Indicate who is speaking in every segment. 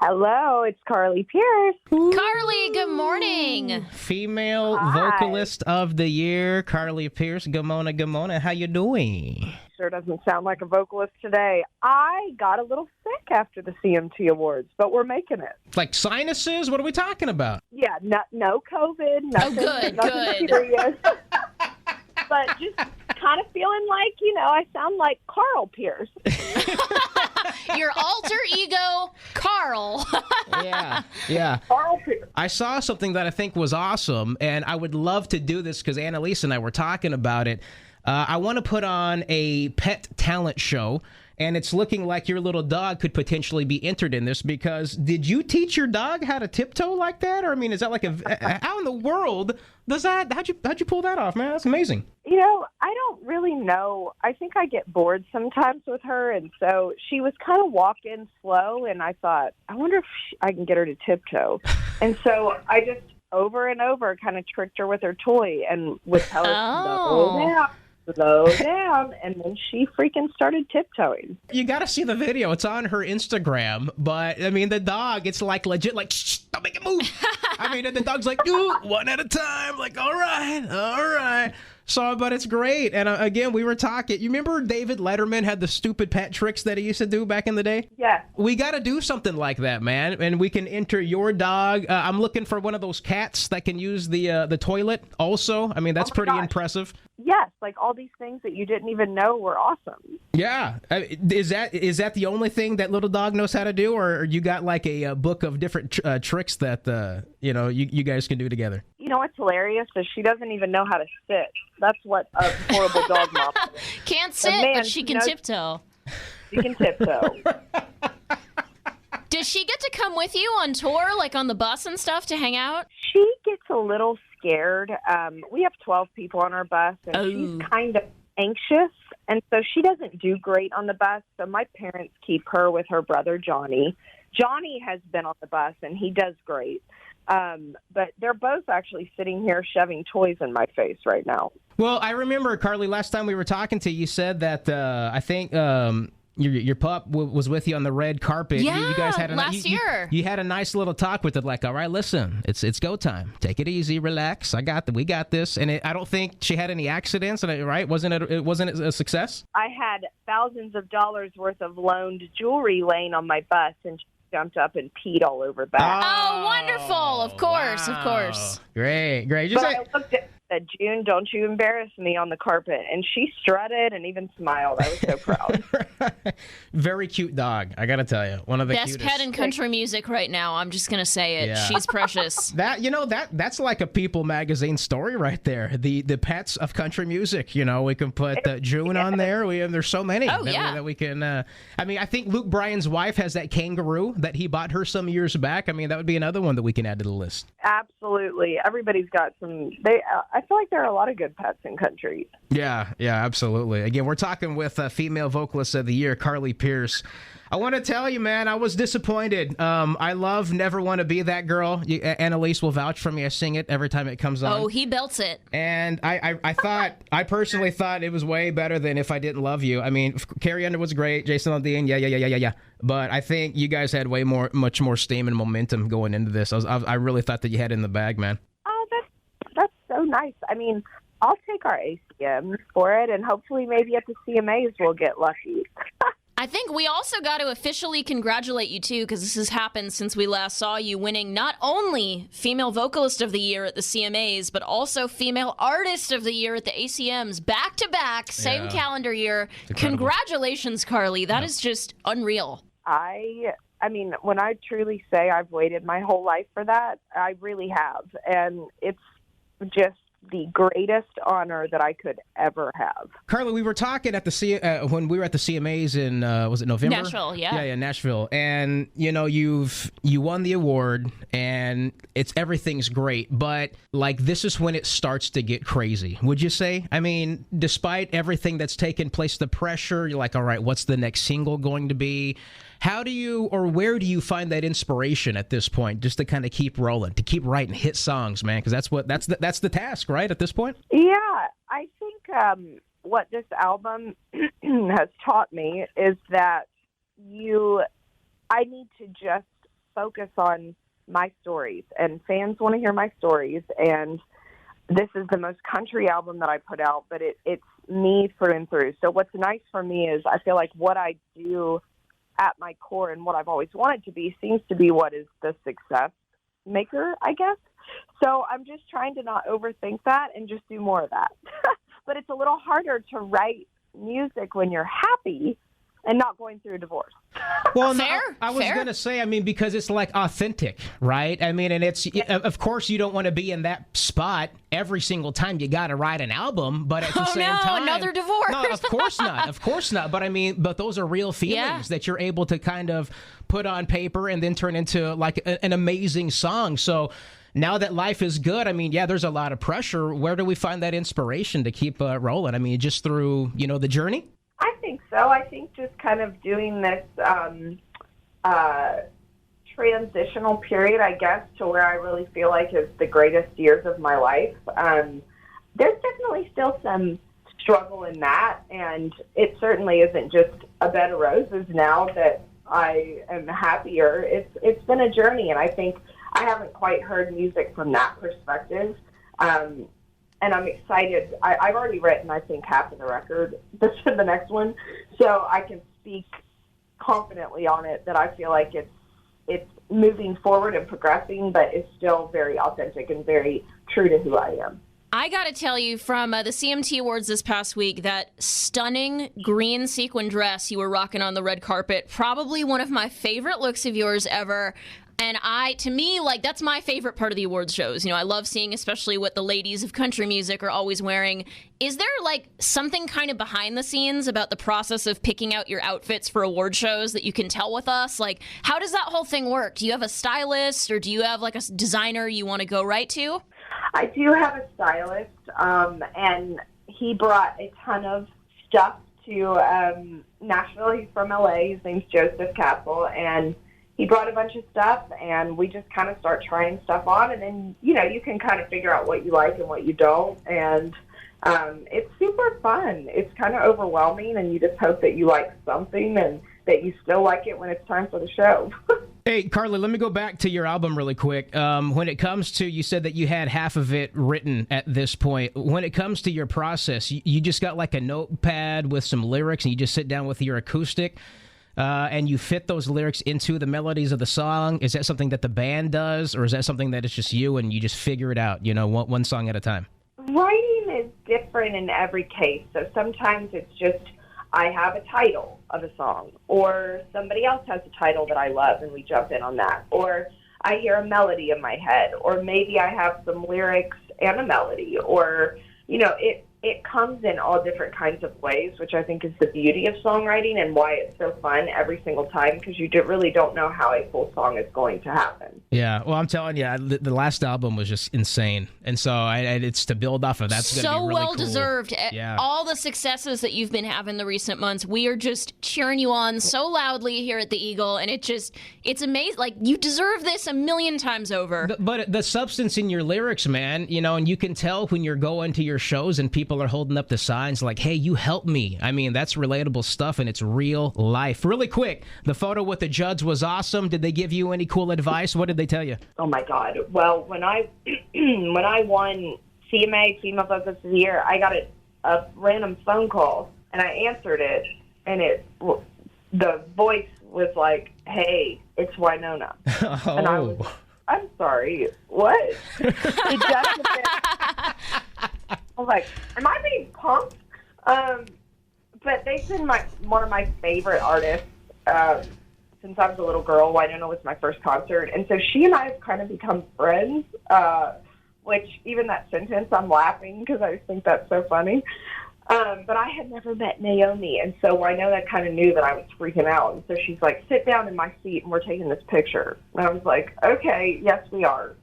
Speaker 1: Hello, it's Carly Pearce.
Speaker 2: Carly, good morning.
Speaker 3: Female
Speaker 1: Hi.
Speaker 3: Vocalist of the Year, Carly Pearce. Good morning. How you doing?
Speaker 1: Sure doesn't sound like a vocalist today. I got a little sick after the CMT Awards, but we're making it.
Speaker 3: Like sinuses? What are we talking about?
Speaker 1: Yeah, no COVID, nothing,
Speaker 2: good,
Speaker 1: nothing
Speaker 2: good.
Speaker 1: serious. But just kind of feeling like, I sound like Carl Pearce.
Speaker 2: Your alter ego, Carl.
Speaker 3: Yeah.
Speaker 1: Carl Pearce.
Speaker 3: I saw something that I think was awesome, and I would love to do this because Annalise and I were talking about it. I want to put on a pet talent show, and it's looking like your little dog could potentially be entered in this because did you teach your dog how to tiptoe like that? Or, I mean, is that like how in the world does that, how'd you pull that off, man? That's amazing.
Speaker 1: I don't really know. I think I get bored sometimes with her, and so she was kind of walking slow, and I thought, I wonder if I can get her to tiptoe. And so I just over and over kind of tricked her with her toy and would tell her, slow down, and then she freaking started tiptoeing.
Speaker 3: You got to see the video. It's on her Instagram, but I mean, the dog, it's like legit, like, shh, don't make it move. I mean, and the dog's like, ooh, one at a time, like, all right. So, but it's great. And again, we were talking. You remember David Letterman had the stupid pet tricks that he used to do back in the day?
Speaker 1: Yeah.
Speaker 3: We got to do something like that, man. And we can enter your dog. I'm looking for one of those cats that can use the toilet also. I mean, that's pretty impressive.
Speaker 1: Yes, like all these things that you didn't even know were awesome.
Speaker 3: Yeah. Is that the only thing that little dog knows how to do? Or you got like a book of different tricks that, you guys can do together?
Speaker 1: You know what's hilarious is she doesn't even know how to sit. That's what a horrible dog mom is.
Speaker 2: Can't sit,
Speaker 1: man,
Speaker 2: but she can tiptoe.
Speaker 1: She can tiptoe.
Speaker 2: Does she get to come with you on tour, like on the bus and stuff, to hang out?
Speaker 1: She gets a little scared. We have 12 people on our bus, and she's kind of anxious, and so she doesn't do great on the bus. So my parents keep her with her brother, Johnny. Johnny has been on the bus, and he does great. But they're both actually sitting here shoving toys in my face right now.
Speaker 3: Well, I remember, Carly, last time we were talking to you, you said that I think your pup was with you on the red carpet.
Speaker 2: Yeah,
Speaker 3: you guys had
Speaker 2: last year.
Speaker 3: You had a nice little talk with it, like, all right, listen, it's go time. Take it easy, relax. We got this. And I don't think she had any accidents, right? Wasn't it a success?
Speaker 1: I had thousands of dollars worth of loaned jewelry laying on my bus, and she jumped up and peed all over that.
Speaker 2: Oh, wonderful. Of course,
Speaker 3: wow.
Speaker 2: Of course.
Speaker 3: Great.
Speaker 1: But I looked at said, June, don't you embarrass me on the carpet. And she strutted and even smiled. I was so proud.
Speaker 3: Very cute dog, I got to tell you. One of the
Speaker 2: best
Speaker 3: cutest.
Speaker 2: pet in country music right now. I'm just going to say it.
Speaker 3: Yeah.
Speaker 2: She's precious.
Speaker 3: That's like a People magazine story right there. The pets of country music. We can put June on there. There's so many that we can. I think Luke Bryan's wife has that kangaroo that he bought her some years back. That would be another one that we can add to the list.
Speaker 1: Absolutely. Everybody's got some. I feel like there are a lot of good pets in country.
Speaker 3: Yeah, absolutely. Again, we're talking with Female Vocalist of the Year, Carly Pearce. I want to tell you, man, I was disappointed. I love Never Want to Be That Girl. Annalise will vouch for me. I sing it every time it comes on.
Speaker 2: Oh, he belts it.
Speaker 3: And I personally thought it was way better than If I Didn't Love You. Carrie Underwood's great. Jason Aldean, yeah. But I think you guys had much more steam and momentum going into this. I really thought that you had it in the bag, man.
Speaker 1: Oh, that's so nice. I'll take our ACMs for it, and hopefully maybe at the CMAs we'll get lucky.
Speaker 2: I think we also got to officially congratulate you, too, because this has happened since we last saw you winning not only Female Vocalist of the Year at the CMAs, but also Female Artist of the Year at the ACMs, back-to-back, same calendar year. Congratulations, Carly. That is just unreal.
Speaker 1: When I truly say I've waited my whole life for that, I really have. And it's just the greatest honor that I could ever have.
Speaker 3: Carly, we were talking at when we were at the CMAs in was it November?
Speaker 2: Nashville, yeah.
Speaker 3: Yeah, Nashville. And you won the award, and everything's great, but this is when it starts to get crazy. Would you say? Despite everything that's taken place, the pressure, you're like, all right, what's the next single going to be? How do you, or where do you find that inspiration at this point, just to kind of keep rolling, to keep writing hit songs, man? Because that's the task, right? At this point.
Speaker 1: Yeah, I think what this album has taught me is that I need to just focus on my stories, and fans want to hear my stories. And this is the most country album that I put out, but it's me through and through. So what's nice for me is I feel like what I do at my core and what I've always wanted to be seems to be what is the success maker, I guess. So I'm just trying to not overthink that and just do more of that. But it's a little harder to write music when you're happy and not going through a divorce.
Speaker 3: Well,
Speaker 2: Fair,
Speaker 3: I was going to say, I mean, because it's like authentic, right? I mean, and it's, of course, you don't want to be in that spot every single time you got to write an album, but at the same time.
Speaker 2: Another divorce.
Speaker 3: No, of course not. Of course not. But I mean, but those are real feelings that you're able to kind of put on paper and then turn into like an amazing song. So now that life is good, I mean, yeah, there's a lot of pressure. Where do we find that inspiration to keep rolling? I mean, just through, the journey?
Speaker 1: I think so. I think just kind of doing this transitional period, I guess, to where I really feel like is the greatest years of my life. There's definitely still some struggle in that, and it certainly isn't just a bed of roses now that I am happier. It's been a journey, and I think I haven't quite heard music from that perspective. And I'm excited. I've already written, I think, half of the record, the next one, so I can speak confidently on it that I feel like it's moving forward and progressing, but it's still very authentic and very true to who I am.
Speaker 2: I got to tell you, from the CMT Awards this past week, that stunning green sequin dress you were rocking on the red carpet, probably one of my favorite looks of yours ever. And to me, that's my favorite part of the awards shows. I love seeing especially what the ladies of country music are always wearing. Is there something kind of behind the scenes about the process of picking out your outfits for award shows that you can tell with us? How does that whole thing work? Do you have a stylist, or do you have a designer you want to go right to?
Speaker 1: I do have a stylist, and he brought a ton of stuff to Nashville. He's from LA. His name's Joseph Castle, and he brought a bunch of stuff, and we just kind of start trying stuff on, and then, you can kind of figure out what you like and what you don't, and it's super fun. It's kind of overwhelming, and you just hope that you like something and that you still like it when it's time for the show.
Speaker 3: Hey, Carly, let me go back to your album really quick. When it comes to, you said that you had half of it written at this point. When it comes to your process, you just got a notepad with some lyrics, and you just sit down with your acoustic, and you fit those lyrics into the melodies of the song. Is that something that the band does, or is that something that it's just you and you just figure it out, one song at a time?
Speaker 1: Writing is different in every case. So sometimes it's just I have a title of a song, or somebody else has a title that I love and we jump in on that, or I hear a melody in my head, or maybe I have some lyrics and a melody, or, it comes in all different kinds of ways, which I think is the beauty of songwriting and why it's so fun every single time, because you really don't know how a full song is going to happen.
Speaker 3: Yeah, well, I'm telling you, the last album was just insane, and so it's to build off of that's going to be really
Speaker 2: well
Speaker 3: cool.
Speaker 2: deserved.
Speaker 3: Yeah.
Speaker 2: All the successes that you've been having the recent months, we are just cheering you on so loudly here at the Eagle, and it's amazing. You deserve this a million times over.
Speaker 3: But the substance in your lyrics, man, and you can tell when you're going to your shows and people are holding up the signs like, hey, you helped me. I mean, that's relatable stuff, and it's real life. Really quick, the photo with the Judds was awesome. Did they give you any cool advice? What did they tell you?
Speaker 1: Oh, my God. Well, when I won CMA Female Vocalist of the Year, I got a random phone call, and I answered it, and the voice was like, hey, it's Winona.
Speaker 3: Oh.
Speaker 1: And I'm sorry, what? The judge I was like, am I being punked? But they've been one of my favorite artists since I was a little girl. Winona was my first concert, and so she and I have kind of become friends, which even that sentence, I'm laughing because I think that's so funny. But I had never met Naomi, and so Winona kind of knew that I was freaking out, and so she's like, sit down in my seat, and we're taking this picture. And I was like, okay, yes, we are.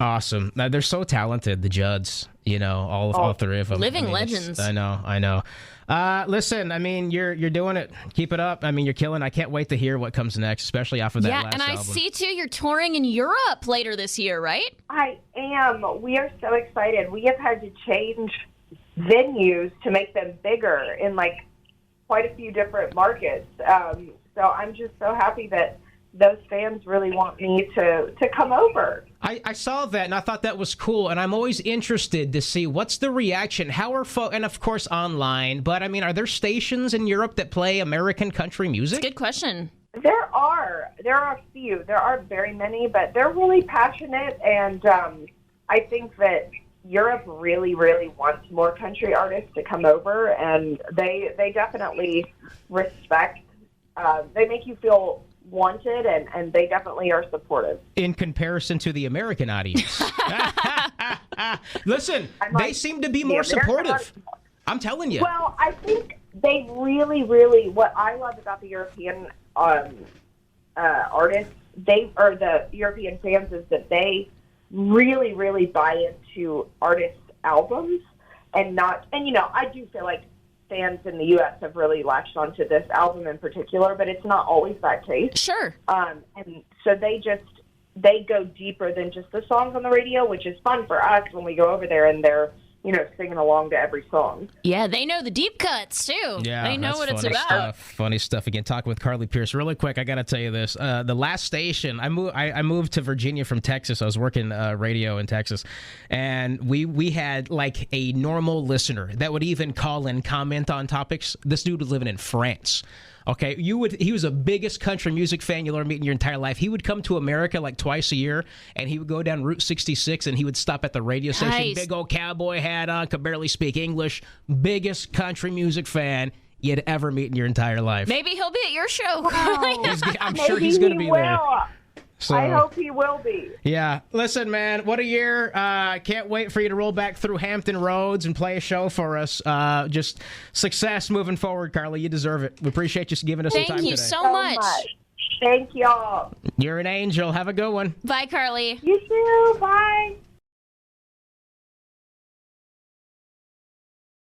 Speaker 3: Awesome. Now, they're so talented, the Judds, all three of them.
Speaker 2: Living legends.
Speaker 3: I know. Listen, I mean, you're doing it. Keep it up. I mean, you're killing. I can't wait to hear what comes next, especially off of that last album.
Speaker 2: Yeah, and I see, too, you're touring in Europe later this year, right?
Speaker 1: I am. We are so excited. We have had to change venues to make them bigger in quite a few different markets. So I'm just so happy that those fans really want me to come over.
Speaker 3: I saw that, and I thought that was cool, and I'm always interested to see what's the reaction. How are and of course online, but I mean, are there stations in Europe that play American country music?
Speaker 2: Good question.
Speaker 1: There are a few. There aren't very many, but they're really passionate, and I think that Europe really, really wants more country artists to come over, and they definitely respect. They make you feel wanted, and they definitely are supportive.
Speaker 3: In comparison to the American audience. Listen, they seem to be more supportive. I'm telling you.
Speaker 1: Well, I think they really, really, what I love about the European artists, or the European fans, is that they really, really buy into artists' albums, and I do feel like fans in the U.S. have really latched onto this album in particular, but it's not always that case.
Speaker 2: Sure.
Speaker 1: And so they go deeper than just the songs on the radio, which is fun for us when we go over there and they're, singing along to every song.
Speaker 2: Yeah, they know the deep cuts, too.
Speaker 3: Yeah,
Speaker 2: they know what it's about.
Speaker 3: Funny stuff. Again, talking with Carly Pearce. Really quick, I got to tell you this. The last station, I moved to Virginia from Texas. I was working radio in Texas. And we had like a normal listener that would even call and comment on topics. This dude was living in France. Okay, he was the biggest country music fan you'll ever meet in your entire life. He would come to America like twice a year, and he would go down Route 66, and he would stop at the radio station.
Speaker 2: Nice.
Speaker 3: Big old cowboy hat on, could barely speak English. Biggest country music fan you'd ever meet in your entire life.
Speaker 2: Maybe he'll be at your show.
Speaker 1: Wow.
Speaker 3: I'm sure he's going to be there. So,
Speaker 1: I hope he will be.
Speaker 3: Yeah. Listen, man, what a year. Can't wait for you to roll back through Hampton Roads and play a show for us. Just success moving forward, Carly. You deserve it. We appreciate you giving us some time today.
Speaker 2: Thank you so much.
Speaker 1: Thank y'all.
Speaker 3: You're an angel. Have a good one.
Speaker 2: Bye, Carly.
Speaker 1: You too. Bye.